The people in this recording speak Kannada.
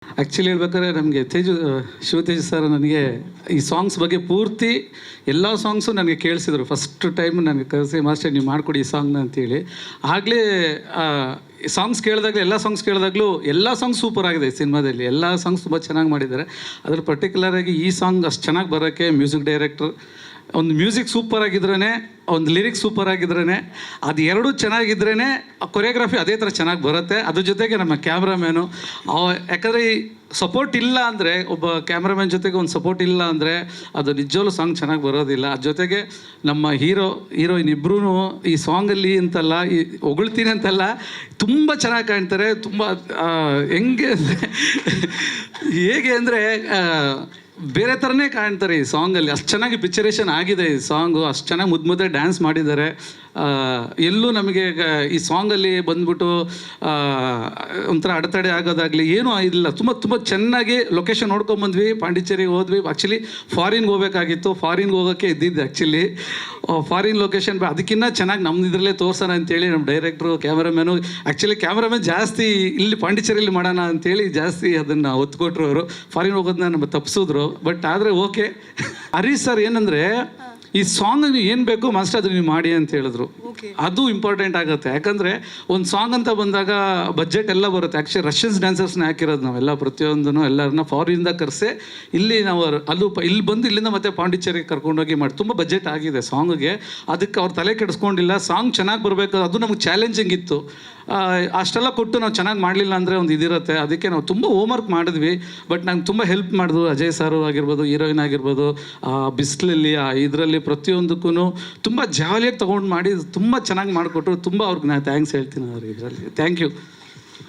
ಆ್ಯಕ್ಚುಲಿ ಹೇಳ್ಬೇಕಾದ್ರೆ ನಮಗೆ ಶಿವತೇಜ್ ಸರ್ ನನಗೆ ಈ ಸಾಂಗ್ಸ್ ಬಗ್ಗೆ ಪೂರ್ತಿ ಎಲ್ಲ ಸಾಂಗ್ಸು ನನಗೆ ಕೇಳಿಸಿದ್ರು. ಫಸ್ಟ್ ಟೈಮ್ ನನಗೆ ಕರೆಸಿ ಮಾಸ್ಟರ್ ನೀವು ಮಾಡಿಕೊಡಿ ಈ ಸಾಂಗ್ನ ಅಂತೇಳಿ. ಆಗಲೇ ಸಾಂಗ್ಸ್ ಕೇಳಿದಾಗಲೂ ಎಲ್ಲ ಸಾಂಗ್ಸ್ ಸೂಪರ್ ಆಗಿದೆ ಈ ಸಿನಿಮಾದಲ್ಲಿ. ಎಲ್ಲ ಸಾಂಗ್ಸ್ ತುಂಬ ಚೆನ್ನಾಗಿ ಮಾಡಿದ್ದಾರೆ. ಅದ್ರಲ್ಲಿ ಪರ್ಟಿಕ್ಯುಲರಾಗಿ ಈ ಸಾಂಗ್ ಅಷ್ಟು ಚೆನ್ನಾಗಿ ಬರೋಕ್ಕೆ ಮ್ಯೂಸಿಕ್ ಡೈರೆಕ್ಟರ್ ಒಂದು ಮ್ಯೂಸಿಕ್ ಸೂಪರ್ ಆಗಿದ್ರೇ, ಒಂದು ಲಿರಿಕ್ಸ್ ಸೂಪರ್ ಆಗಿದ್ರೇ, ಅದು ಎರಡೂ ಚೆನ್ನಾಗಿದ್ರೇ ಕೊರಿಯೋಗ್ರಫಿ ಅದೇ ಥರ ಚೆನ್ನಾಗಿ ಬರುತ್ತೆ. ಅದ್ರ ಜೊತೆಗೆ ನಮ್ಮ ಕ್ಯಾಮ್ರಾಮ್ಯಾನು ಯಾಕಂದರೆ ಈ ಸಪೋರ್ಟ್ ಇಲ್ಲ ಅಂದರೆ, ಒಬ್ಬ ಕ್ಯಾಮ್ರಾಮ್ಯಾನ್ ಜೊತೆಗೆ ಒಂದು ಸಪೋರ್ಟ್ ಇಲ್ಲ ಅಂದರೆ ಅದು ನಿಜವೂ ಸಾಂಗ್ ಚೆನ್ನಾಗಿ ಬರೋದಿಲ್ಲ. ಅದ್ರ ಜೊತೆಗೆ ನಮ್ಮ ಹೀರೋಯಿನ್ ಇಬ್ಬರೂ ಈ ಸಾಂಗಲ್ಲಿ ಅಂತಲ್ಲ, ಈ ಹೊಗಳ್ತೀನಿ ಅಂತಲ್ಲ, ತುಂಬ ಚೆನ್ನಾಗಿ ಕಾಣ್ತಾರೆ. ತುಂಬ ಹೇಗೆ ಅಂದರೆ ಬೇರೆ ಥರನೇ ಕಾಣ್ತಾರೆ ಈ ಸಾಂಗಲ್ಲಿ. ಅಷ್ಟು ಚೆನ್ನಾಗಿ ಪಿಕ್ಚರೇಷನ್ ಆಗಿದೆ ಈ ಸಾಂಗು. ಅಷ್ಟು ಚೆನ್ನಾಗಿ ಮುದ್ದೆ ಡ್ಯಾನ್ಸ್ ಮಾಡಿದ್ದಾರೆ. ಎಲ್ಲೂ ನಮಗೆ ಈ ಸಾಂಗಲ್ಲಿ ಬಂದ್ಬಿಟ್ಟು ಒಂಥರ ಅಡೆತಡೆ ಆಗೋದಾಗಲಿ ಏನೂ ಇಲ್ಲ. ತುಂಬ ಚೆನ್ನಾಗಿ ಲೊಕೇಶನ್ ನೋಡ್ಕೊಂಬಂದ್ವಿ. ಪಾಂಡಿಚೇರಿಗೆ ಹೋದ್ವಿ. ಆ್ಯಕ್ಚುಲಿ ಫಾರಿನ್ಗೆ ಹೋಗ್ಬೇಕಾಗಿತ್ತು. ಫಾರಿನ್ಗೆ ಹೋಗೋಕ್ಕೆ ಇದ್ದಿದ್ದು ಆ್ಯಕ್ಚುಲಿ. ಫಾರಿನ್ ಲೊಕೇಶನ್ ಅದಕ್ಕಿಂತ ಚೆನ್ನಾಗಿ ನಮ್ಮ ಇದರಲ್ಲೇ ತೋರ್ಸೋಣ ಅಂತೇಳಿ ನಮ್ಮ ಡೈರೆಕ್ಟ್ರು, ಕ್ಯಾಮ್ರಾಮ್ಯಾನು, ಆ್ಯಕ್ಚುಲಿ ಕ್ಯಾಮ್ರಾಮ್ಯಾನ್ ಜಾಸ್ತಿ ಇಲ್ಲಿ ಪಾಂಡಿಚೇರಿಯಲ್ಲಿ ಮಾಡೋಣ ಅಂತೇಳಿ ಜಾಸ್ತಿ ಅದನ್ನು ಒತ್ತು ಕೊಟ್ಟರು. ಅವರು ಫಾರಿನ್ ಹೋಗೋದನ್ನ ನಮ್ಮ ತಪ್ಪಿಸಿದ್ರು. ಬಟ್ ಆದರೆ ಓಕೆ. ಹರೀಶ್ ಸರ್ ಏನಂದರೆ ಈ ಸಾಂಗ್ ನೀವು ಏನು ಬೇಕು ಮಾಸ್ಟರ್ ಅದು ನೀವು ಮಾಡಿ ಅಂತ ಹೇಳಿದ್ರು. ಅದು ಇಂಪಾರ್ಟೆಂಟ್ ಆಗುತ್ತೆ. ಯಾಕಂದರೆ ಒಂದು ಸಾಂಗ್ ಅಂತ ಬಂದಾಗ ಬಜೆಟ್ ಎಲ್ಲ ಬರುತ್ತೆ. ಆ್ಯಕ್ಚುಲಿ ರಷ್ಯನ್ಸ್ ಡ್ಯಾನ್ಸರ್ಸ್ನ ಹಾಕಿರೋದು ನಾವೆಲ್ಲ, ಪ್ರತಿಯೊಂದೂ ಎಲ್ಲರನ್ನ ಫಾರಿನಿಂದ ಕರೆಸಿ ಇಲ್ಲಿ ನಾವು ಇಲ್ಲಿ ಬಂದು ಇಲ್ಲಿಂದ ಮತ್ತೆ ಪಾಂಡಿಚೇರಿಗೆ ಕರ್ಕೊಂಡೋಗಿ ಮಾಡಿ ತುಂಬ ಬಜೆಟ್ ಆಗಿದೆ ಸಾಂಗಿಗೆ. ಅದಕ್ಕೆ ಅವ್ರು ತಲೆ ಕೆಡಿಸ್ಕೊಂಡಿಲ್ಲ. ಸಾಂಗ್ ಚೆನ್ನಾಗಿ ಬರಬೇಕು, ಅದು ನಮಗೆ ಚಾಲೆಂಜಿಂಗ್ ಇತ್ತು. ಅಷ್ಟೆಲ್ಲ ಕೊಟ್ಟು ನಾವು ಚೆನ್ನಾಗಿ ಮಾಡಲಿಲ್ಲ ಅಂದರೆ ಒಂದು ಇದಿರುತ್ತೆ. ಅದಕ್ಕೆ ನಾವು ತುಂಬ ಹೋಮ್ವರ್ಕ್ ಮಾಡಿದ್ವಿ. ಬಟ್ ನಂಗೆ ತುಂಬ ಹೆಲ್ಪ್ ಮಾಡಿದ್ರು ಅಜಯ್ ಸಾರು ಆಗಿರ್ಬೋದು, ಹೀರೋಯಿನ್ ಆಗಿರ್ಬೋದು. ಬಿಸಿಲಲ್ಲಿ ಇದರಲ್ಲಿ ಪ್ರತಿಯೊಂದಕ್ಕೂ ತುಂಬ ಜಾಲಿಯಾಗಿ ತೊಗೊಂಡು ಮಾಡಿ ತುಂಬ ಚೆನ್ನಾಗಿ ಮಾಡಿಕೊಟ್ರು. ತುಂಬ ಅವ್ರಿಗೆ ನಾನು ಥ್ಯಾಂಕ್ಸ್ ಹೇಳ್ತೀನಿ ಅವ್ರಿಗೆ ಇದರಲ್ಲಿ. Thank you.